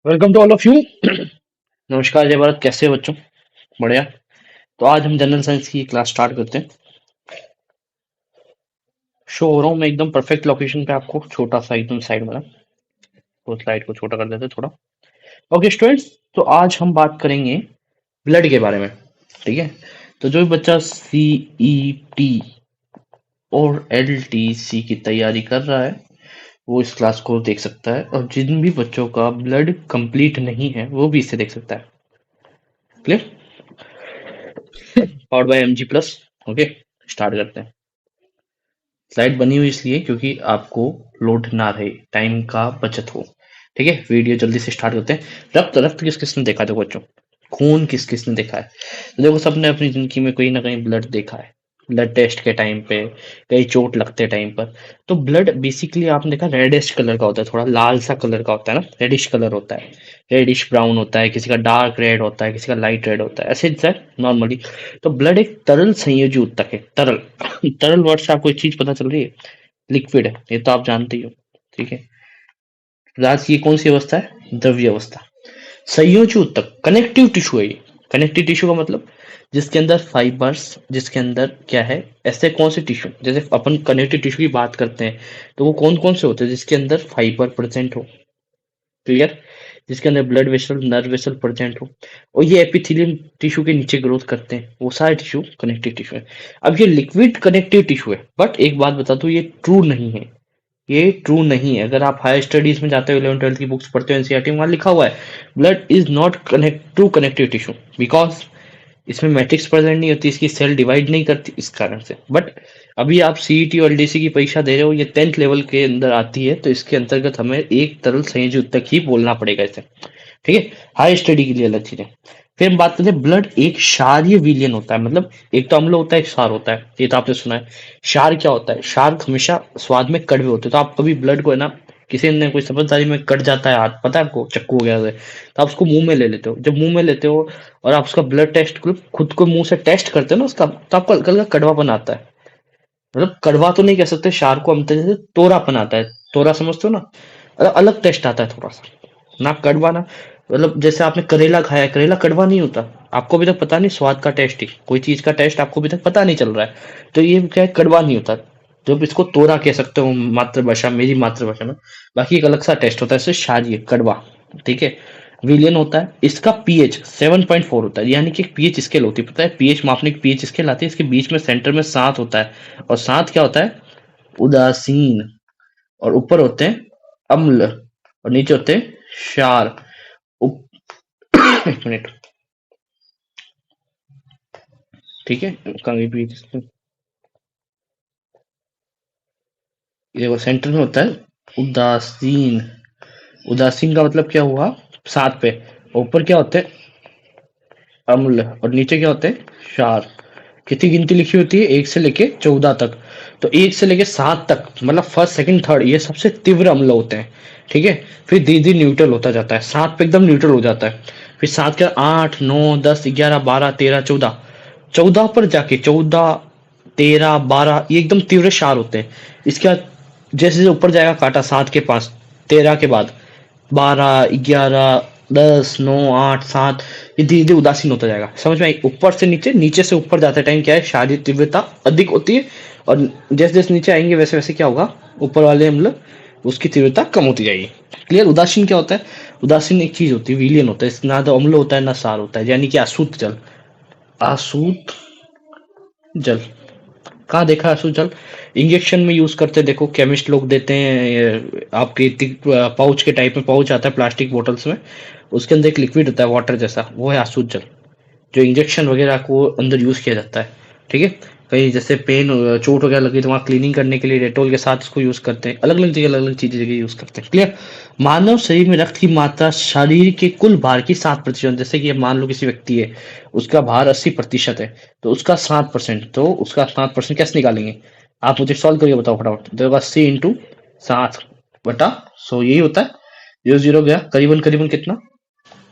Welcome to all of you. नमस्कार, जय भारत। कैसे हो बच्चों? बढ़िया। तो आज हम जनरल साइंस की क्लास स्टार्ट करते हैं। शो हो रहा हूँ मैं एकदम परफेक्ट लोकेशन पे आपको, छोटा सा एकदम साइड में ना। तो स्लाइड को छोटा कर देते हैं थोड़ा। ओके स्टूडेंट्स, तो आज हम बात करेंगे ब्लड के बारे में। ठीक है। तो जो भी बच्चा CET और LTC की तैयारी कर रहा है वो इस क्लास को देख सकता है, और जिन भी बच्चों का ब्लड कंप्लीट नहीं है वो भी इसे देख सकता है। Clear? Powered by MG+। Okay, start करते हैं। स्लाइड बनी हुई इसलिए क्योंकि आपको लोड ना रहे, टाइम का बचत हो। ठीक है, वीडियो जल्दी से स्टार्ट करते हैं। रक्त रक्त किस किसने देखा है? देखो बच्चों, खून किस किसने देखा है? तो देखो, सबने अपनी जिंदगी में कहीं ना कहीं ब्लड देखा है। ब्लड टेस्ट के टाइम पे, कहीं चोट लगते टाइम पर। तो ब्लड बेसिकली आपने देखा रेडिश कलर का होता है, थोड़ा लाल सा कलर का होता है ना, रेडिश कलर होता है। रेडिश ब्राउन होता है, किसी का डार्क रेड होता है, किसी का लाइट रेड होता है, ऐसे नॉर्मली। तो ब्लड एक तरल संयोजी ऊतक है, तरल। तरल वर्ड से आपको एक चीज पता चल रही है? लिक्विड है, ये तो आप जानते ही हो। ठीक है। राज की कौन सी अवस्था है? द्रव्य अवस्था। संयोजी ऊतक कनेक्टिव टिश्यू है ये। कनेक्टिव टिश्यू का मतलब जिसके अंदर फाइबर्स, जिसके अंदर क्या है, ऐसे कौन से टिश्यू, जैसे अपन कनेक्टिव टिश्यू की बात करते हैं तो वो कौन कौन से होते हैं? जिसके अंदर फाइबर प्रेजेंट हो। क्लियर? जिसके अंदर blood vessel, nerve vessel present हो, और ये एपिथेलियम टिश्यू के नीचे ग्रोथ करते हैं, वो सारे टिश्यू कनेक्टिव टिश्यू है। अब ये लिक्विड कनेक्टिव टिश्यू है, बट एक बात बता दूं, ये ट्रू नहीं है। ये ट्रू नहीं है। अगर आप हायर स्टडीज में जाते हो, 11th 12th की बुक्स पढ़ते हो, एनसीईआरटी में, वहां लिखा हुआ है blood is not connect to connective tissue, because इसमें मैट्रिक्स प्रेजेंट नहीं होती, इसकी सेल डिवाइड नहीं करती, इस कारण से। बट अभी आप सीईटी और एलडीसी की परीक्षा दे रहे हो, ये 10th लेवल के अंदर आती है, तो इसके अंतर्गत हमें एक तरल संयोजी उत्तक ही बोलना पड़ेगा इसे। ठीक है। हाई स्टडी के लिए अलग चीज है। फिर हम बात करते हैं, ब्लड एक क्षारीय विलयन होता है, मतलब एक तो अम्ल होता है, एक क्षार होता है, ये तो आपने सुना है। क्षार क्या होता है? क्षार हमेशा स्वाद में कड़वे होते हैं, तो आप कभी ब्लड को है ना, किसी ने कोई समझदारी में कट जाता है हाथ, पता है आपको, चक्कू वगैरह से, तो आप उसको मुंह में ले लेते हो। जब मुंह में लेते हो और आप उसका ब्लड टेस्ट खुद को मुंह से टेस्ट करते हो ना उसका, तो आपको हल्का हल्का कड़वापन आता है। मतलब कड़वा तो नहीं कह सकते, क्षार को हम जैसे तोरापन आता है। तोरा समझते हो ना? अलग टेस्ट आता है थोड़ा सा, ना कड़वा ना। मतलब जैसे आपने करेला खाया है, करेला कड़वा नहीं होता। आपको अभी तक पता नहीं स्वाद का टेस्ट ही, कोई चीज का टेस्ट आपको अभी तक पता नहीं चल रहा है। तो ये क्या है, कड़वा नहीं होता। जब इसको तोरा कह सकते हो मातृभाषा, मेरी मातृभाषा में। बाकी एक अलग सा टेस्ट होता है, इससे क्षारीय कड़वा। ठीक है। विलियन होता है, इसका पीएच 7.4 होता है, यानी कि एक पीएच स्केल होती है, पता है? पीएच मापने की पीएच स्केल आती है, इसके बीच में सेंटर में 7 होता है। और 7 क्या होता है? उदासीन। और ऊपर होते हैं अम्ल, और नीचे होते हैं क्षार। उप- एक मिनट। ठीक है, कहीं भी ये वो सेंटर में होता है उदासीन। उदासीन का मतलब क्या हुआ? 7 पे। ऊपर क्या होते हैं? अम्ल, और नीचे क्या होते हैं? क्षार। कितनी गिनती लिखी होती है? 1 से लेके 14 तक। तो 1 से लेके 7 तक, मतलब फर्स्ट सेकंड थर्ड, ये सबसे तीव्र अम्ल होते हैं। ठीक है। फिर धीरे धीरे न्यूट्रल होता जाता है, 7 पे एकदम न्यूट्रल हो जाता है। फिर 7 के 8 9 10 11 12 13 14, 14 पर जाके 14 13 12 ये एकदम तीव्र क्षार होते हैं। इसके बाद जैसे जैसे ऊपर जाएगा कांटा, 7 के पास 13 के बाद 12 11 10 9 8 7, ये धीरे धीरे उदासीन होता जाएगा। समझ में आई? ऊपर से नीचे, नीचे से ऊपर जाते टाइम क्या है, शारीरिक तीव्रता अधिक होती है। और जैसे जैसे नीचे आएंगे वैसे वैसे क्या होगा, ऊपर वाले अम्ल उसकी तीव्रता कम होती जाएगी। क्लियर? उदासीन क्या होता है? उदासीन एक चीज होती है, विलियन होता है, इसमें ना तो अम्ल होता है ना सार होता है, यानी कि अशुद्ध जल। अशुद्ध जल। कहाँ देखा है अशुद्ध जल? इंजेक्शन में यूज करते, देखो केमिस्ट लोग देते हैं आपके पाउच के टाइप में पाउच आता है प्लास्टिक बोतल्स में, उसके अंदर एक लिक्विड होता है वाटर जैसा, वो है अशुद्ध जल, जो इंजेक्शन वगैरह को अंदर यूज किया जाता है। ठीक है। कहीं जैसे पेन, चोट वगैरह लगी तो वहाँ क्लीनिंग करने के लिए डेटोल के साथ इसको यूज करते हैं। अलग अलग जगह अलग अलग चीजें जगह यूज करते हैं। क्लियर? मानव शरीर में रक्त की मात्रा शरीर के कुल भार की 7%। जैसे कि मान लो किसी व्यक्ति है, उसका भार 80% है, तो उसका 7%, तो उसका 7% कैसे निकालेंगे? आप मुझे सॉल्व करके बताओ फटाफट। देखो 80 × 7 बटा 100, यही होता है। 0 0 गया, करीबन करीबन कितना?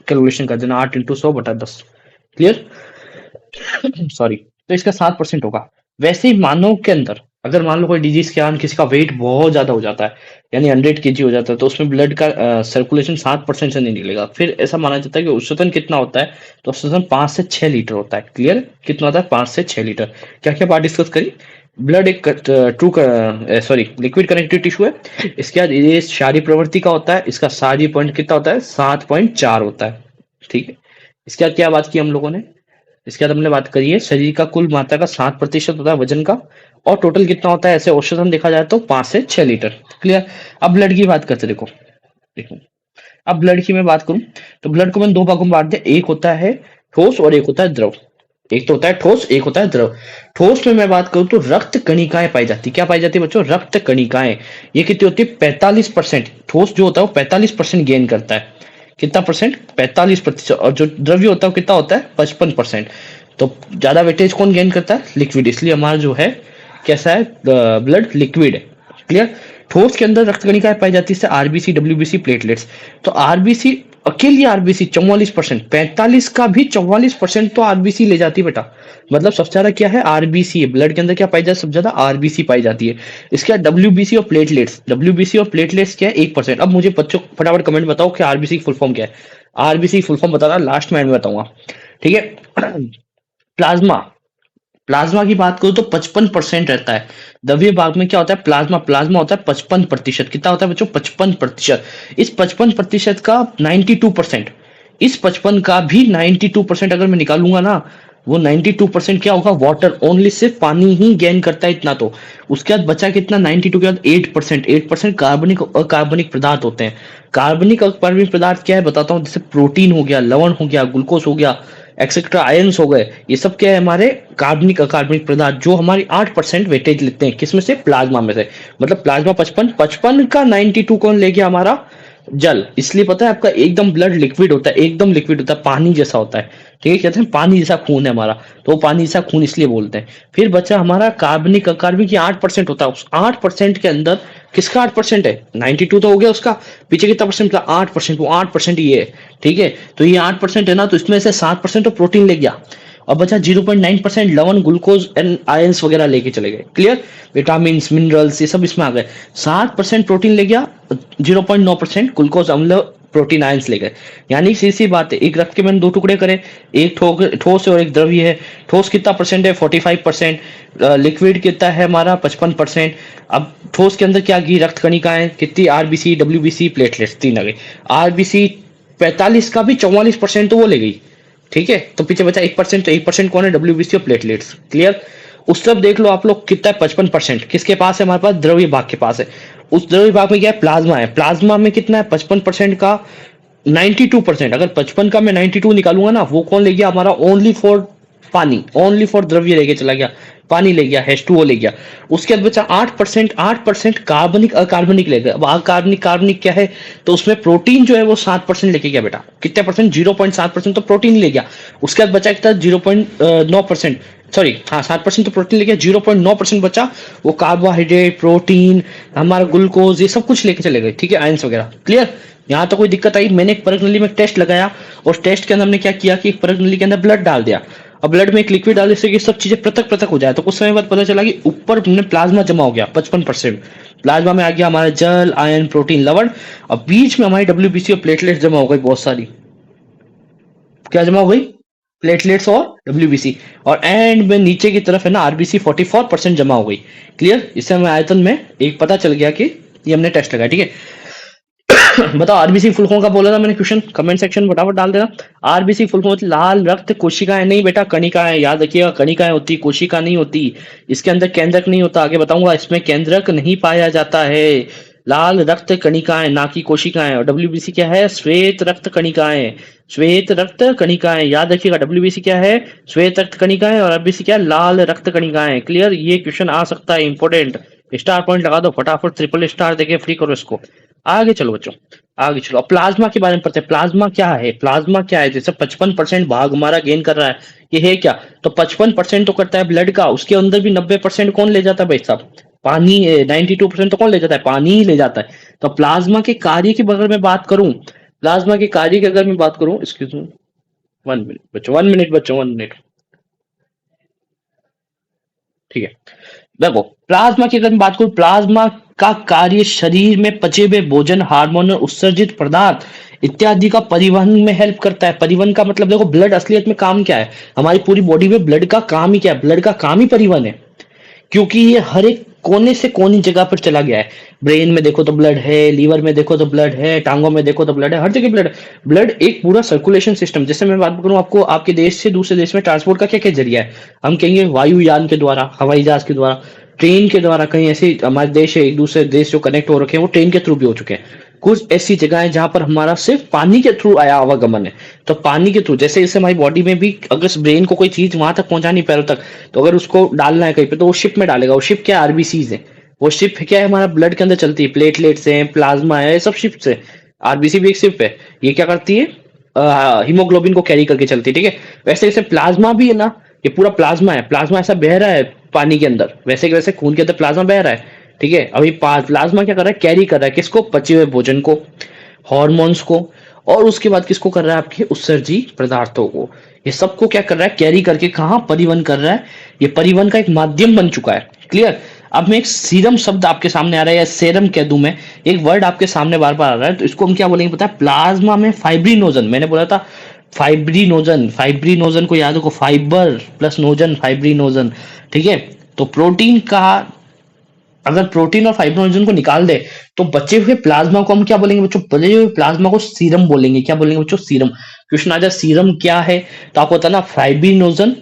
कैलकुलेशन कर देना, 8 × 100 बटा 10। क्लियर? सॉरी। तो इसका 7% होगा। वैसे ही मानव के अंदर अगर मान लो कोई डिजीज के कारण किसी का वेट बहुत ज्यादा हो जाता है, यानी 100 kg हो जाता है, तो उसमें ब्लड का सर्कुलेशन 7% से नहीं निकलेगा। फिर ऐसा माना जाता है कि औसतन कितना होता है, तो औसतन 5 से 6 लीटर होता है। क्लियर? कितना होता है? 5 से 6 लीटर। क्या क्या बात डिस्कस करी? ब्लड एक true sorry liquid connective tissue है। इसके बाद ये क्षारीय प्रवृत्ति का होता है, इसका क्षारीय पॉइंट कितना होता है? 7.4 होता है। ठीक है। इसके बाद क्या बात की हम लोगों ने? इसके बाद हमने बात करी है शरीर का कुल मात्रा का 7% होता है वजन का, और टोटल कितना होता है ऐसे औसतन देखा जाए तो 5 से 6 लीटर। क्लियर? अब ब्लड की बात करते हैं, देखो देखो। अब ब्लड की मैं बात करूं, तो ब्लड को मैंने दो भागों में बांट दिया, एक होता है ठोस और एक होता है द्रव। एक तो होता है ठोस, एक होता है द्रव। ठोस में मैं बात करूं तो रक्त कणिकाएं पाई जाती। क्या पाई जाती है बच्चों? रक्त कणिकाएं। ये कितनी होती है? 45%। ठोस जो होता है वो 45% गेन करता है। कितना परसेंट? 45%। और जो द्रव्य होता है वो कितना होता है? 55%। तो ज्यादा वेटेज कौन गेन करता है? लिक्विड। इसलिए हमारा जो है कैसा है? ब्लड लिक्विड है। क्लियर? ठोस के अंदर रक्त कणिकाएं पाई जाती है, आरबीसी, डब्ल्यूबीसी, प्लेटलेट्स। तो आरबीसी, अकेली आरबीसी 44%, 45 का भी 44% तो आरबीसी ले जाती है बेटा। मतलब सबसे ज्यादा क्या है? आरबीसी है। ब्लड के अंदर क्या पाई जाती है? सबसे ज्यादा आरबीसी पाई जाती है। इसके बाद डब्ल्यूबीसी और प्लेटलेट्स। डब्ल्यूबीसी और प्लेटलेट्स क्या है? 1%। अब मुझे बच्चों फटाफट कमेंट बताओ कि आरबीसी की फुल फॉर्म क्या है? आरबीसी फुल फॉर्म बताना, लास्ट में बताऊंगा। ठीक है। प्लाज्मा। प्लाज्मा की बात करूं तो 55% रहता है। द्रव्य भाग में क्या होता है? प्लाज्मा। प्लाज्मा होता है 55%। कितना होता है बच्चों? 55%। इस 55% का 92%, इस 55 का भी 92% अगर मैं निकालूंगा ना, वो 92% क्या होगा? वाटर। ओनली सिर्फ पानी ही गेन करता है इतना। तो उसके बाद बचा कितना? 92 के बाद 8%। 8% कार्बनिक अकार्बनिक पदार्थ होते हैं। कार्बनिक अकार्बनिक पदार्थ क्या है बताता हूँ। जैसे प्रोटीन हो गया, लवण हो गया, ग्लूकोज हो गया, एक्सेट्रा, आयंस हो गए। ये सब क्या है? हमारे कार्बनिक अकार्बनिक पदार्थ, जो हमारी 8% वेटेज लेते हैं। किसमें से? प्लाज्मा में से। मतलब प्लाज्मा 55 का 92 कौन ले गया? हमारा जल। इसलिए पता है आपका एकदम ब्लड लिक्विड होता है, एकदम लिक्विड होता है, पानी जैसा होता है। ठीक है? कहते हैं पानी जैसा खून है हमारा, तो वो पानी जैसा खून इसलिए बोलते हैं। फिर बचा हमारा कार्बनिक अकार्बनिक, 8% होता है। उस 8% के अंदर किसका 8% है? 92 तो हो गया उसका, पीछे कितना परसेंट था? 8%। वो 8% ये है। ठीक है? तो ये 8% है ना, तो इसमें से 7% तो प्रोटीन ले गया, और बचा 0.9% लवण, ग्लूकोज एंड आयंस वगैरह लेके चले गए। क्लियर? विटामिन, मिनरल्स, ये सब इसमें आ गए। 7% प्रोटीन ले गया, 0.9% ग्लूकोज, अम्ल, प्रोटीन, आयंस ले गए। यानी सीधी सी बात है, एक रक्त के मैंने दो टुकड़े करे, एक ठोस है और एक द्रव्य है। ठोस कितना परसेंट है? 45%। लिक्विड कितना है हमारा? 55%। अब ठोस के अंदर क्या गई? रक्त कणिकाएं कितनी? आरबीसी, डब्ल्यूबीसी, प्लेटलेट्स, तीन आ गई। आरबीसी 45 का भी 44% तो वो ले गई। ठीक है? तो पीछे बचा 1%। तो 1% कौन है? डब्ल्यूबीसी और प्लेटलेट्स। क्लियर? उस तरफ देख लो आप लोग, कितना है? 55%। किसके पास है? हमारे पास द्रव्य भाग के पास है। उस द्रव्य भाग में क्या है? प्लाज्मा है। प्लाज्मा में कितना है? 55% का 92%। अगर 55 का मैं 92 निकालूंगा ना, वो कौन ले गया हमारा? ओनली फॉर पानी, ओनली फॉर द्रव्य लेके चला गया, पानी ले गया, H2O ले गया। उसके बाद बचा 8%। 8% कार्बनिक अकार्बनिक ले गया। अब अकार्बनिक कार्बनिक क्या है? तो उसमें प्रोटीन जो है वो 7% लेके गया बेटा। कितने परसेंट? 0.7% तो प्रोटीन ले गया। उसके बाद बचा कितना? 0.9%। सॉरी, हाँ, 7% तो प्रोटीन ले गया, 0.9% बचा वो कार्बोहाइड्रेट, प्रोटीन, हमारा ग्लूकोज, ये सब कुछ लेके चले गए। ठीक है? आयंस वगैरह। क्लियर? यहाँ तो कोई दिक्कत आई? मैंने एक परख नली में टेस्ट लगाया, और टेस्ट के अंदर हमने क्या किया कि एक परख नली के अंदर ब्लड डाल दिया, और ब्लड में एक लिक्विड डालने से सब चीजें पृथक पृथक हो जाए। तो कुछ समय बाद पता चला कि ऊपर हमने प्लाज्मा जमा हो गया 55%। प्लाज्मा में आ गया हमारा जल, आयन, प्रोटीन, लवण, और बीच में हमारी डब्ल्यूबीसी और प्लेटलेट्स जमा हो गई बहुत सारी। क्या जमा हो गई? प्लेटलेट्स और डब्ल्यूबीसी। और एंड में नीचे की तरफ है ना, आरबीसी 44% जमा हो गई। क्लियर? इससे हमें आयतन में एक पता चल गया कि ये हमने टेस्ट लगाया। ठीक है? बताओ आरबीसी फुल फॉर्म का बोला था मैंने, क्वेश्चन कमेंट सेक्शन में फटाफट डाल देना। आरबीसी फुल फॉर्म लाल रक्त कोशिकाएं, नहीं बेटा कणिकाएं, याद रखिएगा, कणिकाएं होती, कोशिका नहीं होती। इसके अंदर केंद्रक नहीं होता, आगे बताऊंगा। इसमें केंद्रक नहीं पाया जाता है। लाल रक्त कणिकाएं, ना कि कोशिकाएं। और डब्ल्यूबीसी क्या है? श्वेत रक्त कणिकाएं। श्वेत रक्त कणिकाएं, याद रखिएगा। डब्ल्यूबीसी क्या है? श्वेत रक्त कणिकाएं। और आरबीसी क्या है? लाल रक्त कणिकाएं। क्लियर? ये क्वेश्चन आ सकता है, इंपॉर्टेंट। स्टार पॉइंट लगा दो फटाफट, ट्रिपल स्टार देके फ्री करो इसको। आगे चलो बच्चों, आगे चलो। अब प्लाज्मा के बारे में पढ़ते हैं। प्लाज्मा क्या है? प्लाज्मा क्या है? जैसे 55% भाग हमारा गेन कर रहा है, ये है क्या? तो 55% तो करता है ब्लड का, उसके अंदर भी 90% कौन ले जाता है भाई साहब? पानी। 92% तो कौन ले जाता है? पानी ही ले जाता है। तो प्लाज्मा के कार्य की अगर मैं बात करूं, प्लाज्मा के कार्य की अगर मैं बात करूं, एक्सक्यूज मी, 1 मिनट बच्चों, 1 मिनट बच्चों, 1 मिनट। ठीक है? देखो प्लाज्मा की अगर मैं बात करूं, प्लाज्मा का कार्य शरीर में पचे हुए भोजन, हार्मोन और उत्सर्जित पदार्थ इत्यादि का परिवहन में हेल्प करता है। परिवहन का मतलब देखो, ब्लड असलियत में काम क्या है, हमारी पूरी बॉडी में ब्लड का काम ही क्या है, ब्लड का काम ही परिवहन है। क्योंकि ये हर एक कोने से कोनी जगह पर चला गया है। ब्रेन में देखो तो ब्लड है, लीवर में देखो तो ब्लड है, टांगों में देखो तो ब्लड है, हर जगह ब्लड। ब्लड एक पूरा सर्कुलेशन सिस्टम। जैसे मैं बात करूं आपको, आपके देश से दूसरे देश में ट्रांसपोर्ट का क्या क्या जरिया है, हम कहेंगे वायुयान के द्वारा, हवाई जहाज के द्वारा, ट्रेन के द्वारा। कहीं ऐसे हमारे देश है, एक दूसरे देश जो कनेक्ट हो रखे हैं वो ट्रेन के थ्रू भी हो चुके हैं। कुछ ऐसी जगह है जहां पर हमारा सिर्फ पानी के थ्रू आया आवागमन है। तो पानी के थ्रू, जैसे जैसे हमारी बॉडी में भी अगर ब्रेन को कोई चीज वहां तक पहुंचानी पैरों तक, तो अगर उसको डालना है कहीं पे तो वो शिप में डालेगा। वो शिप क्या है, आरबीसीज है। वो शिप क्या है, हमारा ब्लड के अंदर चलती है, प्लेटलेट्स हैं, प्लाज्मा है, ये सब शिप्स है। आरबीसी भी एक शिप है। ये क्या करती है, हीमोग्लोबिन को कैरी करके चलती है, ठीक है। वैसे वैसे प्लाज्मा भी है ना, ये पूरा प्लाज्मा है। प्लाज्मा ऐसा बह रहा है पानी के अंदर, वैसे कि वैसे खून के अंदर प्लाज्मा बह रहा है, ठीक है। अभी प्लाज्मा क्या कर रहा है, कैरी कर रहा है किसको, पचे हुए भोजन को, हॉर्मोन्स को, और उसके बाद किसको कर रहा है, आपके उत्सर्जी पदार्थों को। ये सबको क्या कर रहा है, कैरी करके कहाँ परिवहन कर रहा है। ये परिवहन का एक माध्यम बन चुका है। क्लियर। अब मैं एक सीरम शब्द आपके सामने आ रहा है, या सेरम कह दूं मैं, एक वर्ड आपके सामने बार बार आ रहा है, तो इसको हम क्या बोलेंगे पता है, प्लाज्मा में फाइब्रिनोजन। मैंने बोला था फाइब्रिनोजन, फाइब्रिनोजन को याद रखो, फाइबर प्लस नोजन, फाइब्रिनोजन, ठीक है। तो प्रोटीन का, अगर प्रोटीन और फाइब्रोजन को निकाल दे तो बचे हुए प्लाज्मा को हम क्या बोलेंगे बच्चों, बचे हुए प्लाज्मा को सीरम बोलेंगे। क्या बोलेंगे बच्चों, सीरम। क्वेश्चन आ जाए सीरम क्या है, तो आपको बताना फाइब्रिनोजन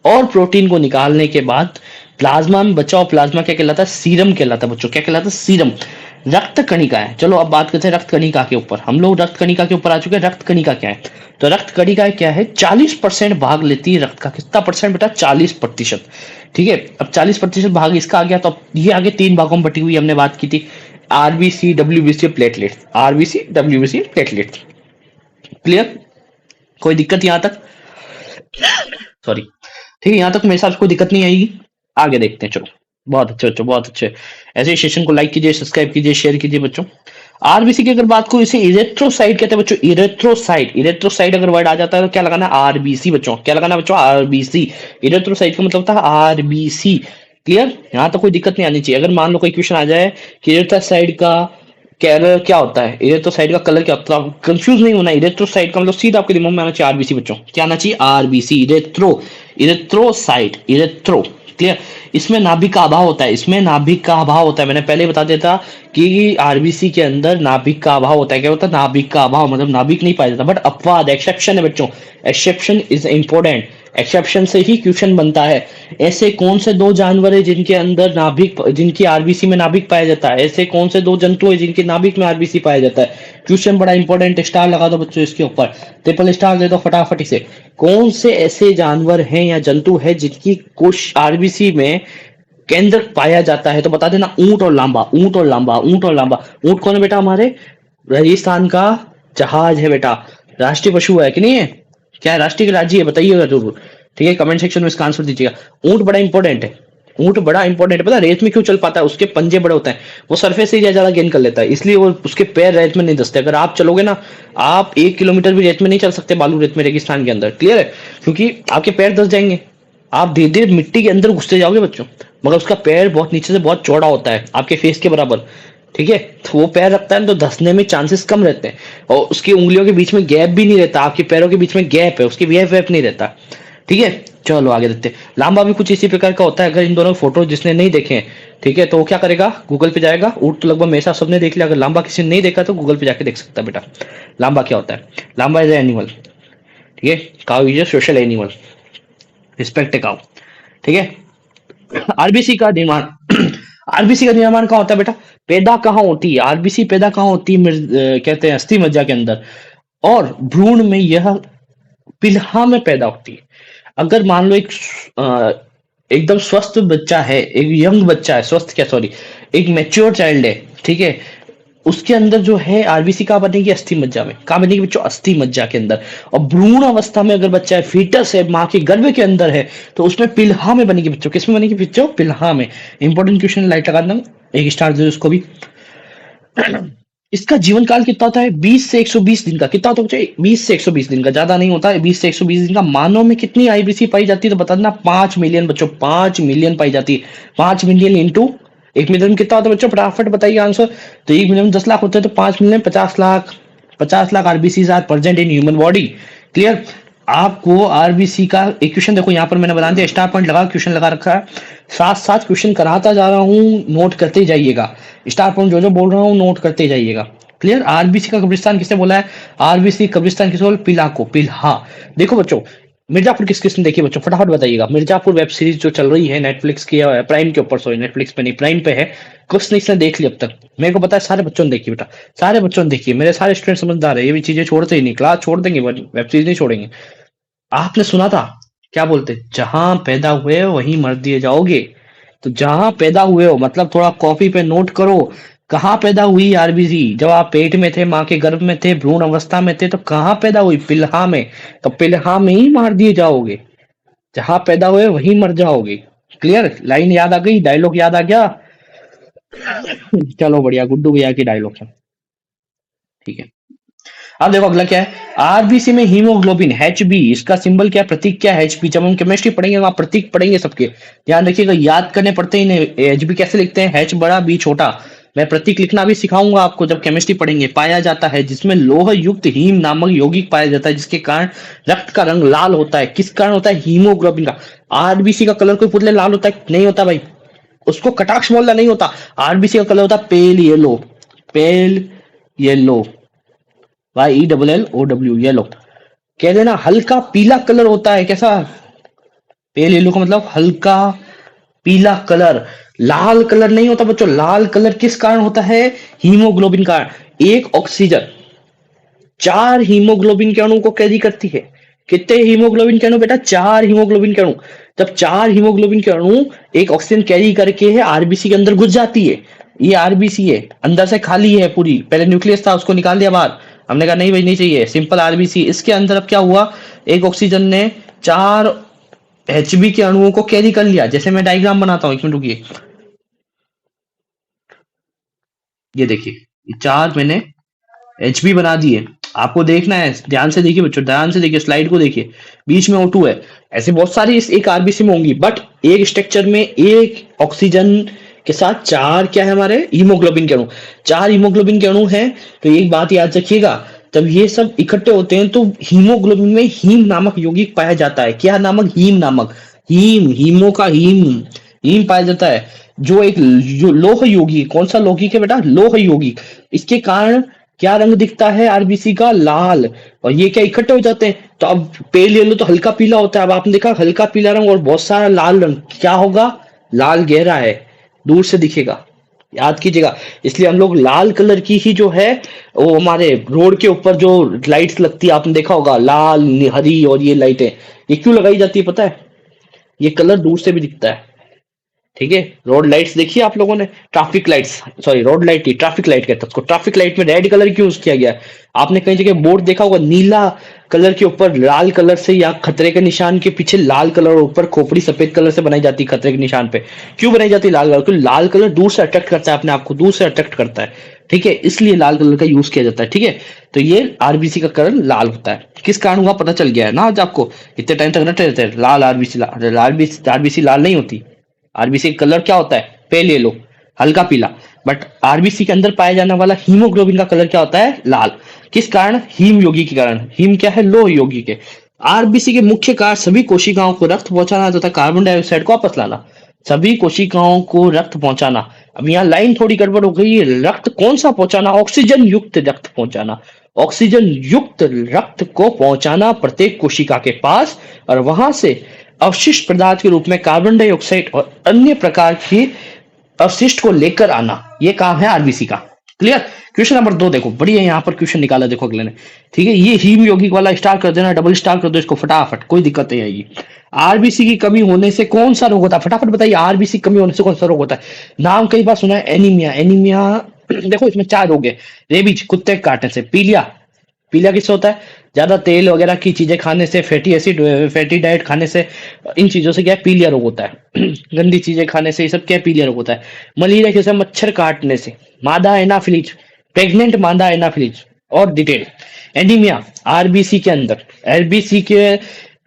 और प्रोटीन को निकालने के बाद प्लाज्मा में बचा हुआ प्लाज्मा क्या कहलाता है, सीरम कहलाता है बच्चों। क्या कहलाता है, सीरम। रक्त कणिका है। चलो अब बात करते हैं रक्त कणिका के ऊपर। हम लोग रक्त कणिका के ऊपर आ चुके हैं। रक्त कणिका क्या है, तो रक्त कणिका क्या है, 40% भाग लेती है रक्त का। कितना परसेंट बेटा, 40%, ठीक है। अब 40% भाग इसका आ गया, तो अब ये आगे तीन भागों में बटी हुई हमने बात की थी, RBC, WBC, platelet. RBC, WBC, platelet. Clear, कोई दिक्कत यहां तक, सॉरी, ठीक है। यहां तक मेरे हिसाब से कोई दिक्कत नहीं आएगी। आगे देखते हैं, चलो। बहुत अच्छे बच्चों, बहुत अच्छे। ऐसे सेशन को लाइक कीजिए, सब्सक्राइब कीजिए, शेयर कीजिए बच्चों। आरबीसी की अगर बात करूं, इसे इरेथ्रोसाइट कहते हैं बच्चों, इरेथ्रोसाइट। इरेथ्रोसाइट अगर वर्ड आ जाता है तो क्या लगाना है, आरबीसी बच्चों। क्या लगाना है बच्चों, आरबीसी। इरेथ्रोसाइट का मतलब होता है आरबीसी। क्लियर, यहां तो कोई दिक्कत नहीं आनी चाहिए। अगर मान लो कोई क्वेश्चन आ जाए कि इरेथ्रोसाइट का कलर क्या होता है, इरेथ्रोसाइट का कलर क्या होता है, कंफ्यूज नहीं होना। इरेथ्रोसाइट का मतलब सीधा आपके दिमाग में आना चाहिए आरबीसी बच्चों। क्या आना चाहिए, आरबीसी, इरेथ्रो, इरेथ्रोसाइट, इरेथ्रो। क्लियर। इसमें नाभिक का अभाव होता है, इसमें नाभिक का अभाव होता है। मैंने पहले ही बता देता कि आरबीसी के अंदर नाभिक का अभाव होता है। क्या होता है, नाभिक का अभाव मतलब नाभिक नहीं पाया जाता। बट अपवाद, एक्सेप्शन है बच्चों, एक्सेप्शन इज इंपॉर्टेंट। एक्सेप्शन से ही क्वेश्चन बनता है। ऐसे कौन से दो जानवर है जिनके अंदर नाभिक, जिनकी आरबीसी में नाभिक पाया जाता है, ऐसे कौन से दो जंतु है जिनके नाभिक में आरबीसी पाया जाता है। क्वेश्चन बड़ा इंपॉर्टेंट, स्टार लगा दो बच्चों इसके ऊपर, ट्रिपल स्टार दे दो फटाफट इसे। कौन से ऐसे जानवर हैं या जंतु है जिनकी कोश आरबीसी में केंद्र पाया जाता है, तो बता देना, ऊंट और लांबा, ऊंट और लांबा, ऊंट और लांबा। ऊंट कौन है बेटा, हमारे राजस्थान का जहाज है बेटा, राष्ट्रीय पशु है कि नहीं है, क्या है, राष्ट्रीय राज्य है, बताइएगा जरूर, ठीक है। कमेंट सेक्शन में इसका आंसर दीजिएगा। ऊंट बड़ा इंपॉर्टेंट है, ऊंट बड़ा इंपॉर्टेंट है। पता रेत में क्यों चल पाता है, उसके पंजे बड़े होते हैं, वो सरफेस एरिया ज्यादा गेन कर लेता है, इसलिए वो उसके पैर रेत में नहीं धंसते। अगर आप चलोगे ना, आप 1 किलोमीटर भी रेत में नहीं चल सकते, बालू रेत में, रेगिस्तान के अंदर। क्लियर है, क्योंकि आपके पैर धंस जाएंगे, आप धीरे धीरे मिट्टी के अंदर घुसते जाओगे बच्चों। मगर उसका पैर बहुत नीचे से बहुत चौड़ा होता है, आपके फेस के बराबर, ठीक है। तो वो पैर रखता है तो धंसने में चांसेस कम रहते हैं, और उसकी उंगलियों के बीच में गैप भी नहीं रहता, आपके पैरों के बीच में गैप है, उसके गैप वैप नहीं रहता, ठीक है। चलो आगे देखते हैं। लांबा भी कुछ इसी प्रकार का होता है। अगर इन दोनों फोटो जिसने नहीं देखे हैं, ठीक है, तो वो क्या करेगा, गूगल पे जाएगा। ऊंट तो लगभग हमेशा सबने देख लिया, अगर लांबा किसी ने नहीं देखा तो गूगल पे जाके देख सकता है बेटा। लांबा क्या होता है, लांबा इज एनिमल, ठीक है। Cow is a social animal, respect a cow, ठीक है। आरबीसी का निर्माण आरबीसी का निर्माण कहाँ होता है बेटा, पैदा कहाँ होती है आरबीसी, पैदा कहाँ होती है, कहते हैं अस्थि मज्जा के अंदर, और भ्रूण में यह पिल्हा में पैदा होती है। अगर मान लो एक एकदम स्वस्थ बच्चा है, एक यंग बच्चा है, स्वस्थ क्या सॉरी, एक मैच्योर चाइल्ड है, ठीक है, उसके अंदर जो है आरबीसी कहाँ बनेगी, अस्थि मज्जा में। कहाँ बनेगी बच्चों, अस्थि मज्जा के अंदर। और भ्रूण अवस्था में अगर बच्चा है, फीटस है, माँ के गर्भ के अंदर है, तो उसमें पिल्हा में बनेगी बच्चों। किसमें बनेगी बच्चों, पिल्हा में। इंपॉर्टेंट क्वेश्चन, लाइट लगा देना, एक स्टार दे उसको भी। इसका जीवन काल कितना होता है? 20 से 120 दिन का। कितना होता है बच्चों? 20 से 120 दिन का, ज्यादा नहीं होता है। 20 से 120 दिन का। मानव में कितनी आईबीसी पाई जाती है तो बता देना। 5 मिलियन बच्चों, 5 मिलियन पाई जाती है। 5 मिलियन इंटू 1 मिलियन कितना होता है बच्चों? फटाफट बताइए आंसर। तो 1 मिलियन में 10 लाख होते हैं, तो 5 million 50 lakh. 50 lakh RBC are present in human body. Clear? आपको आरबीसी का एक क्वेश्चन देखो यहाँ पर मैंने बना दिया, स्टार पॉइंट लगा क्वेश्चन लगा रखा है। साथ साथ क्वेश्चन कराता जा रहा हूँ, नोट करते जाइएगा। स्टार पॉइंट जो जो बोल रहा हूँ नोट करते जाइएगा। क्लियर? आरबीसी का कब्रिस्तान किसने बोला है? आरबीसी कब्रिस्तान किसने बोला? पिला को। पिल्हा। देखो बच्चों, मिर्जापुर किसने देखी बच्चों? फटाफट बताइएगा। मिर्जापुर वेब सीरीज जो चल रही है नेटफ्लिक्स की, प्राइम के ऊपर, सॉरी नेटफ्लिक्स पे नहीं, प्राइम पे है। किसने इसने देख ली अब तक? मेरे को पता है सारे बच्चों ने देखी बेटा, सारे बच्चों ने देखी है। मेरे सारे स्टूडेंट समझदार है, ये भी चीजें छोड़ते ही नहीं। क्लास छोड़ देंगे, वेब सीरीज नहीं छोड़ेंगे। आपने सुना था क्या बोलते? जहां पैदा हुए वहीं मर दिए जाओगे। तो जहां पैदा हुए हो मतलब थोड़ा कॉपी पे नोट करो। कहाँ पैदा हुई आरबीसी? जब आप पेट में थे, माँ के गर्भ में थे, भ्रूण अवस्था में थे, तो कहाँ पैदा हुई? पिल्हा में। तो पिल्हा में ही मार दिए जाओगे। जहां पैदा हुए वहीं मर जाओगे। क्लियर? लाइन याद आ गई? डायलॉग याद आ गया? चलो बढ़िया, गुड्डू भैया की डायलॉग है। ठीक है, अब देखो अगला क्या है। आरबीसी में हीमोग्लोबिन एचबी, इसका सिंबल क्या है? प्रतीक क्या है? एचबी। जब हम केमिस्ट्री पढ़ेंगे वहां प्रतीक पढ़ेंगे सबके, ध्यान रखिएगा, याद करने पड़ते ही नहीं। एचबी कैसे लिखते हैं? एच बड़ा बी छोटा। मैं प्रतीक लिखना भी सिखाऊंगा आपको जब केमिस्ट्री पढ़ेंगे। पाया जाता है जिसमें लोह युक्त हीम नामक यौगिक पाया जाता है, जिसके कारण रक्त का रंग लाल होता है। किस कारण होता है? हीमोग्लोबिन का। आरबीसी का कलर कोई पूछ ले लाल होता है? नहीं होता भाई, उसको कटाक्ष बोलना नहीं होता। आरबीसी का कलर होता है pale yellow. Pale yellow, YELLO, yellow. कह देना हल्का पीला कलर होता है। कैसा? पेल येलो का मतलब हल्का पीला कलर। लाल कलर नहीं होता बच्चों। लाल कलर किस कारण होता है? हीमोग्लोबिन का। एक ऑक्सीजन 4 हीमोग्लोबिन के अणु को कैरी करती है। कितने हीमोग्लोबिन के अणु बेटा? 4 हीमोग्लोबिन के अणु। जब 4 हीमोग्लोबिन के अणु एक ऑक्सीजन कैरी करके है आरबीसी के अंदर घुस जाती है। ये आरबीसी है, अंदर से खाली है पूरी। पहले न्यूक्लियस था, उसको निकाल दिया बाहर। हमने कहा नहीं भाई नहीं चाहिए, सिंपल आरबीसी। इसके अंदर अब क्या हुआ? एक ऑक्सीजन ने 4 एचबी के अणुओं को कैरी कर लिया। जैसे मैं डायग्राम बनाता हूँ, एक मिनट रुकिए। ये देखिए, ये 4 मैंने एचबी बना दिए। आपको देखना है, ध्यान से देखिए बच्चों, ध्यान से देखिए, स्लाइड को देखिए। बीच में O2 है। ऐसे बहुत सारी इस एक आरबीसी में होंगी, बट एक स्ट्रक्चर में एक ऑक्सीजन के साथ 4 क्या है हमारे? हीमोग्लोबिन के अणु। 4 हीमोग्लोबिन के अणु हैं। तो एक बात याद रखिएगा, जब ये सब इकट्ठे होते हैं तो हीमोग्लोबिन में हीम नामक यौगिक पाया जाता है। क्या नामक? हीम नामक। हीम, हीमो का हीम, हीम पाया जाता है। जो एक लोह यौगिक, कौन सा यौगिक है बेटा? लोह यौगिक। इसके कारण क्या रंग दिखता है आरबीसी का? लाल। और ये क्या इकट्ठे हो जाते हैं? तो अब पेल येलो तो हल्का पीला होता है। अब आपने देखा हल्का पीला रंग और बहुत सारा लाल रंग, क्या होगा? लाल गहरा है, दूर से दिखेगा। याद कीजिएगा। इसलिए हम लोग लाल कलर की ही जो है, वो हमारे रोड के ऊपर जो लाइट्स लगती है, आपने देखा होगा लाल हरी, और ये लाइटें ये क्यों लगाई जाती है पता है? ये कलर दूर से भी दिखता है। ठीक है, रोड लाइट्स देखिए आप लोगों ने, traffic lights, sorry road light ही, ट्रैफिक लाइट कहते हैं उसको। ट्रैफिक लाइट में रेड कलर क्यों यूज किया गया है? आपने कई जगह बोर्ड देखा होगा, नीला कलर के ऊपर लाल कलर से, या खतरे के निशान के पीछे लाल कलर, ऊपर खोपड़ी सफेद कलर से बनाई जाती है खतरे के निशान पे। क्यों बनाई जाती है लाल कलर? क्योंकि लाल कलर दूर से अट्रैक्ट करता है, अपने आप को दूर से अट्रैक्ट करता है। ठीक है, इसलिए लाल कलर का यूज किया जाता है। ठीक है, तो ये आरबीसी का कलर लाल होता है। किस कारण हुआ पता चल गया है ना आज आपको? इतने टाइम तक रटे रहते हैं लाल आरबीसी, आरबीसी लाल नहीं होती। आरबीसी का कलर क्या होता है? पेल येलो, हल्का पीला। बट आरबीसी के अंदर पाया जाने वाला हीमोग्लोबिन का कलर क्या होता है? लाल। किस कारण? हीम योगी के कारण। हीम क्या है? लोह योगी के। आरबीसी के मुख्य कार्य सभी कोशिकाओं को रक्त पहुंचाना तथा कार्बन डाइऑक्साइड को वापस लाना। सभी कोशिकाओं को रक्त पहुंचाना। अब यहाँ लाइन थोड़ी गड़बड़ हो गई है। रक्त कौन सा पहुंचाना? ऑक्सीजन युक्त रक्त पहुंचाना। ऑक्सीजन युक्त रक्त को पहुंचाना प्रत्येक कोशिका के पास, और वहां से अवशिष्ट पदार्थ के रूप में कार्बन डाइऑक्साइड और अन्य प्रकार की अवशिष्ट को लेकर आना। ये काम है आरबीसी का। क्लियर? क्वेश्चन नंबर 2 देखो, बढ़िया यहाँ पर क्वेश्चन निकाला देखो अगले ने। ठीक है, ये हीम यौगिक वाला स्टार कर देना, डबल स्टार कर दो इसको फटाफट, कोई दिक्कत नहीं आएगी। आरबीसी की कमी होने से कौन सा रोग होता है? फटाफट बताइए, आरबीसी कमी होने से कौन सा रोग होता है? नाम कई बार सुना है, एनीमिया। एनीमिया देखो इसमें 4 रोग है। रेबीज, कुत्ते काटने से। पीलिया, पीलिया किससे होता है? ज्यादा तेल वगैरह की चीजें खाने से, फैटी एसिड, फैटी डाइट खाने से, इन चीजों से क्या है? पीलिया रोग होता है। गंदी चीजें खाने से, ये सब क्या है? पीलिया रोग होता है। मलेरिया किससे? मच्छर काटने से। मादा एनाफिलीज, प्रेग्नेंट मादा एनाफिलीज। और डिटेल एनीमिया, आरबीसी के अंदर आरबीसी के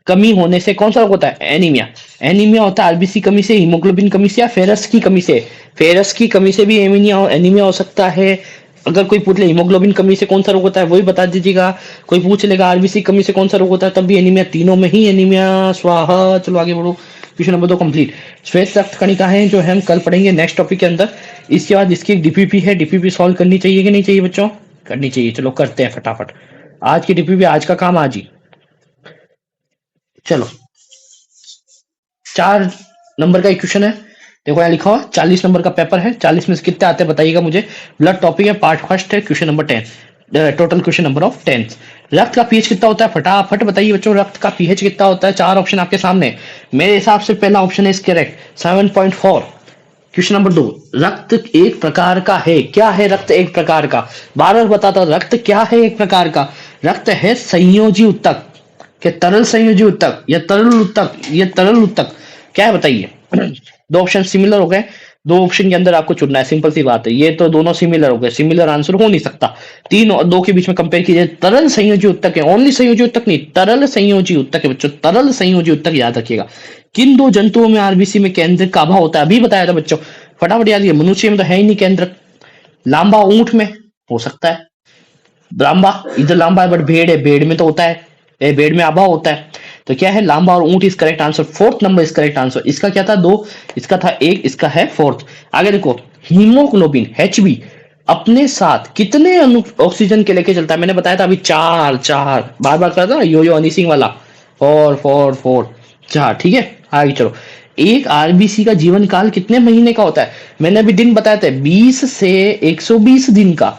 कमी होने से कौन सा रोग होता है? एनीमिया। एनीमिया होता है आरबीसी कमी से, हीमोग्लोबिन कमी से, या फेरस की कमी से। फेरस की कमी से भी एनीमिया एनीमिया हो सकता है। अगर कोई पूछ ले हीमोग्लोबिन कमी से कौन सा रोग होता है, वही बता दीजिएगा। कोई पूछ लेगा आरबीसी कमी से कौन सा रोग होता है, तब भी एनीमिया। तीनों में ही एनीमिया। स्वाहा। चलो आगे बढ़ो। Question number 2 complete. श्वेत रक्त कणिका है जो हम कल पढ़ेंगे नेक्स्ट टॉपिक के अंदर। इसके बाद इसकी एक डीपीपी है, डीपीपी सॉल्व करनी चाहिए कि नहीं चाहिए बच्चों? करनी चाहिए। चलो करते हैं फटाफट। आज की डीपीपी, आज का काम आज ही। चलो 4 नंबर का एक क्वेश्चन है। देखो यहाँ लिखा हुआ 40 नंबर का पेपर है। 40 में से कितने आते हैं बताइएगा मुझे। ब्लड टॉपिक है, पार्ट फर्स्ट है, question number 10। Total question number of 10। रक्त का पीएच कितना होता है? फटाफट बताइए बच्चों, रक्त का पीएच कितना होता है? 4 ऑप्शन आपके सामने। मेरे हिसाब से पहला ऑप्शन है करेक्ट, 7.4। क्वेश्चन नंबर 2, रक्त एक प्रकार का है। क्या है रक्त एक प्रकार का? बार बार बताता हूं, रक्त क्या है एक प्रकार का? रक्त है संयोजी उत्तक। क्या तरल संयोजी उत्तक या तरल उत्तक या तरल उत्तक? क्या है बताइए? दो ऑप्शन सिमिलर हो गए। दो ऑप्शन के अंदर आपको चुनना है, सिंपल सी बात है। ये तो दोनों सिमिलर हो गए, सिमिलर आंसर हो नहीं सकता। तीन और दो के बीच में कंपेयर कीजिए। तरल संयोजी उत्तक है, ओनली संयोजी उत्तक नहीं, तरल संयोजी उत्तक है बच्चों। तरल संयोजी उत्तक याद रखिएगा। किन दो जंतुओं में आरबीसी में केंद्रक का अभाव होता है? अभी बताया था बच्चों, फटाफट याद कीजिए। मनुष्य में तो है ही नहीं केंद्रक। लांबा ऊंट में हो सकता है, लांबा इधर लांबा है, बट भेड़ है, भेड़ में तो होता है, भेड़ में अभाव होता है। तो क्या है? लांबा और ऊंट is correct answer. Fourth number is correct answer. इसका क्या था? 2, इसका था 1, इसका है फोर्थ। आगे देखो, हीमोग्लोबिन एचबी अपने साथ कितने अणु ऑक्सीजन के लेके चलता है? मैंने बताया था अभी, 4 4 बार बार कर रहा यो यो हनी सिंह वाला। 4 4 4 4। ठीक है, आगे चलो। एक आरबीसी का जीवन काल कितने महीने का होता है? मैंने अभी दिन बताया था, 20 से 120 दिन का।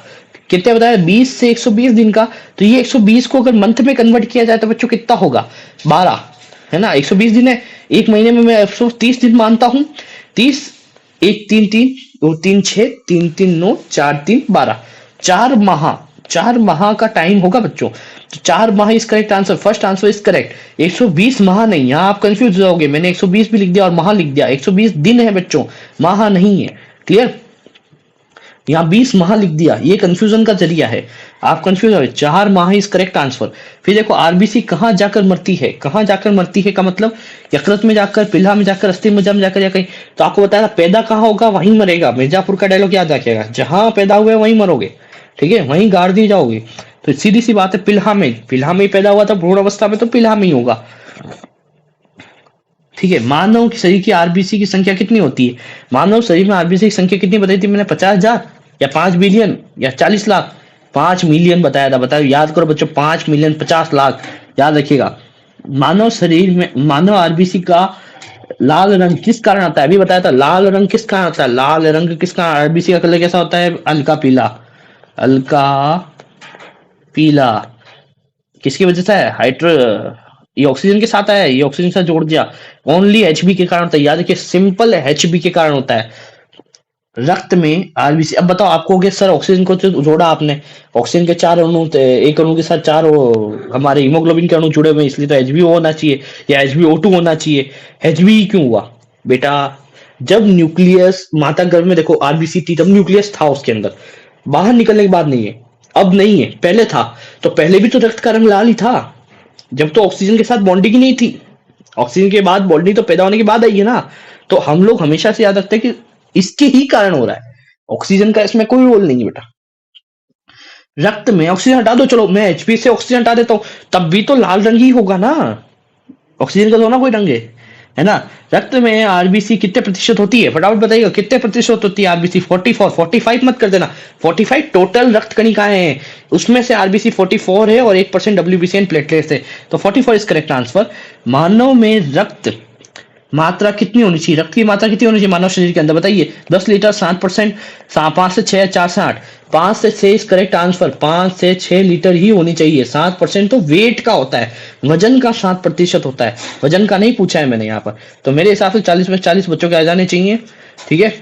कितने बताया? 20 से 120 दिन का। तो ये 120 को अगर मंथ में कन्वर्ट किया जाए तो बच्चों कितना होगा? 12, है ना? 120 दिन है, एक महीने में मैं 130 दिन मानता हूं। 30, 1 3 3 2 3 6 3 3 9 4 3 12, 4 माह। 4 माह का टाइम होगा बच्चों। तो 4 माह is correct answer. First answer is correct. 120 माह नहीं, यहाँ आप कंफ्यूज हो जाओगे। मैंने 120 भी लिख दिया और माह लिख दिया। 120 दिन है बच्चों, माह नहीं है। क्लियर? यहाँ 20 माह लिख दिया, ये कंफ्यूजन का जरिया है। आप कंफ्यूज हो, 4 माह इज करेक्ट आंसर। फिर देखो आरबीसी कहाँ जाकर मरती है? कहाँ जाकर मरती है का मतलब यकृत में जाकर, पिल्हा में जाकर, अस्थि मज्जा में जाकर, या कहीं। तो आपको बताया था पैदा कहाँ होगा वहीं मरेगा। मिर्जापुर का डायलॉग याद रखिएगा, जहां पैदा हुए वहीं मरोगे। ठीक है, वहीं गाड़ दी जाओगे। तो सीधी सी बात है, पिल्हा में, पिल्हा में ही पैदा हुआ था, भ्रूण अवस्था में, तो पिल्हा में ही होगा। ठीक है, मानव शरीर की आरबीसी की संख्या कितनी होती है? मानव शरीर में आरबीसी की संख्या कितनी बताई थी मैंने? 50,000 या 5 बिलियन या 40 लाख? 5 मिलियन बताया था। बताओ, याद करो बच्चों, 5 मिलियन, 50 लाख। याद रखिएगा। मानव शरीर में, मानव आरबीसी का लाल रंग किस कारण आता है? अभी बताया था, लाल रंग किस कारण आता है? लाल रंग किस कारण? आरबीसी का कलर कैसा होता है? हल्का पीला। हल्का पीला किसकी वजह से है? हाइड्रो, ये ऑक्सीजन के साथ आया है, ये ऑक्सीजन के साथ जोड़ दिया। ओनली एचबी के कारण होता है। याद रखिए, सिंपल एचबी के कारण होता है रक्त में आरबीसी। अब बताओ, आपको कि सर ऑक्सीजन को जो जोड़ा आपने, ऑक्सीजन के 4 अणु, एक अणु के साथ 4 हमारे हीमोग्लोबिन के अणु जुड़े हुए, इसलिए तो एचबी होना चाहिए या एचबीओ2 होना चाहिए। एचबी क्यों हुआ बेटा? जब न्यूक्लियस माता गर्भ में, देखो आरबीसी थी, तब न्यूक्लियस था उसके अंदर, बाहर निकलने के बाद नहीं है। अब नहीं है, पहले था। तो पहले भी तो रक्त का रंग लाल ही था, जब तो ऑक्सीजन के साथ बॉन्डिंग ही नहीं थी। ऑक्सीजन के बाद बॉन्डिंग तो पैदा होने के बाद आई है ना। तो हम लोग हमेशा से याद रखते हैं कि इसके ही कारण हो रहा है, ऑक्सीजन का इसमें कोई रोल नहीं है बेटा। रक्त में ऑक्सीजन हटा दो, चलो मैं एचपी से ऑक्सीजन हटा देता हूं, तब भी तो लाल रंग ही होगा ना। ऑक्सीजन का तो ना कोई रंग है ना। रक्त में आरबीसी कितने प्रतिशत होती है? फटाफट बताइएगा, कितने प्रतिशत होती है आरबीसी? 44, 45 मत कर देना, 45 टोटल रक्त कणिकाएं हैं, उसमें से आरबीसी 44 है और 1% डब्ल्यूबीसी एंड प्लेटलेट्स है। तो 44 इज करेक्ट आंसर। मानव में रक्त मात्रा कितनी होनी चाहिए? रक्त की मात्रा कितनी होनी चाहिए मानव शरीर के अंदर? बताइए। 10 लीटर, 7%, 5 से 6, 4 से 8, 5 से 6 इज करेक्ट आंसर। 5 से 6 लीटर ही होनी चाहिए। 7% तो वेट का होता है, वजन का 7% होता है, वजन का नहीं पूछा है मैंने यहाँ पर। तो मेरे हिसाब से 40 में 40 बच्चों के आ जाने चाहिए। ठीक है,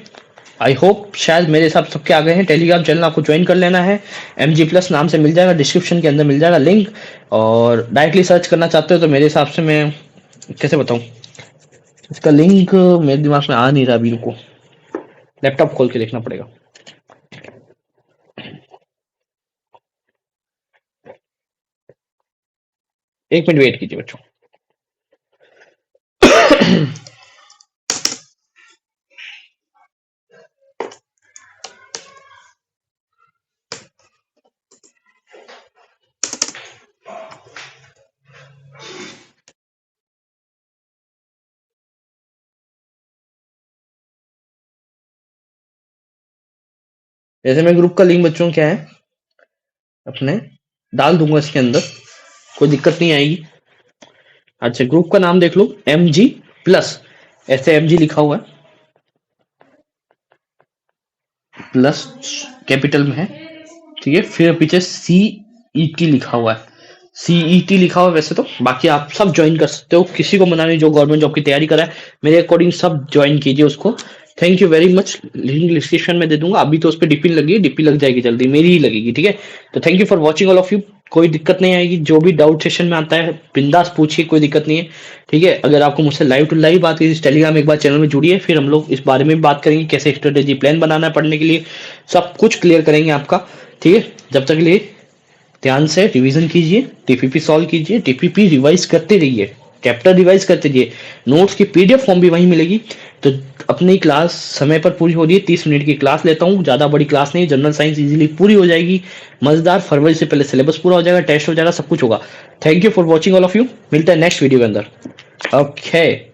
आई होप, शायद मेरे हिसाब सबके आ गए हैं। टेलीग्राम चैनल आपको ज्वाइन कर लेना है, MG+ नाम से मिल जाएगा, डिस्क्रिप्शन के अंदर मिल जाएगा लिंक। और डायरेक्टली सर्च करना चाहते हो तो मेरे हिसाब से, मैं कैसे बताऊं, इसका लिंक मेरे दिमाग में आ नहीं रहा अभी, रुको, लैपटॉप खोल के देखना पड़ेगा। 1 मिनट वेट कीजिए बच्चों। जैसे मैं ग्रुप का लिंक बच्चों क्या है अपने डाल दूंगा इसके अंदर, कोई दिक्कत नहीं आएगी। अच्छा ग्रुप का नाम देख लो, MG प्लस, ऐसे MG लिखा हुआ है, प्लस कैपिटल में है, ठीक है। फिर पीछे CET लिखा हुआ है, CET लिखा हुआ है वैसे तो, बाकी आप सब ज्वाइन कर सकते हो, किसी को मना नहीं जो गवर्नमेंट जॉब की तैयारी कर रहा है, मेरे अकॉर्डिंग सब ज्वाइन कीजिए उसको। Thank you very much. Link description में दे दूंगा, अभी तो उस पर डीपी लगी है, डीपी लग जाएगी जल्दी, मेरी ही लगेगी, ठीक है। तो thank you for watching all of you. कोई दिक्कत नहीं आएगी, जो भी डाउट सेशन में आता है बिंदास पूछिए, कोई दिक्कत नहीं है, ठीक है। अगर आपको मुझसे लाइव टू लाइव बात की, टेलीग्राम एक बार चैनल में जुड़िए, फिर हम लोग इस बारे में भी बात करेंगे कैसे स्ट्रेटेजी प्लान बनाना है पढ़ने के लिए, सब कुछ क्लियर करेंगे आपका, ठीक है। जब तक के लिए ध्यान से रिवीजन कीजिए, टीपीपी सॉल्व कीजिए, टीपीपी रिवाइज करते रहिए, चैप्टर रिवाइज करते रहिए, नोट्स की PDF फॉर्म भी वहीं मिलेगी। तो अपनी क्लास समय पर पूरी हो रही है, 30 मिनट की क्लास लेता हूँ, ज़्यादा बड़ी क्लास नहीं, जनरल साइंस इजीली पूरी हो जाएगी, मजेदार, फरवरी से पहले सिलेबस पूरा हो जाएगा, टेस्ट हो जाएगा, सब कुछ होगा। Thank you for watching all of you, मिलता है नेक्स्ट वीडियो के अंदर। ओके।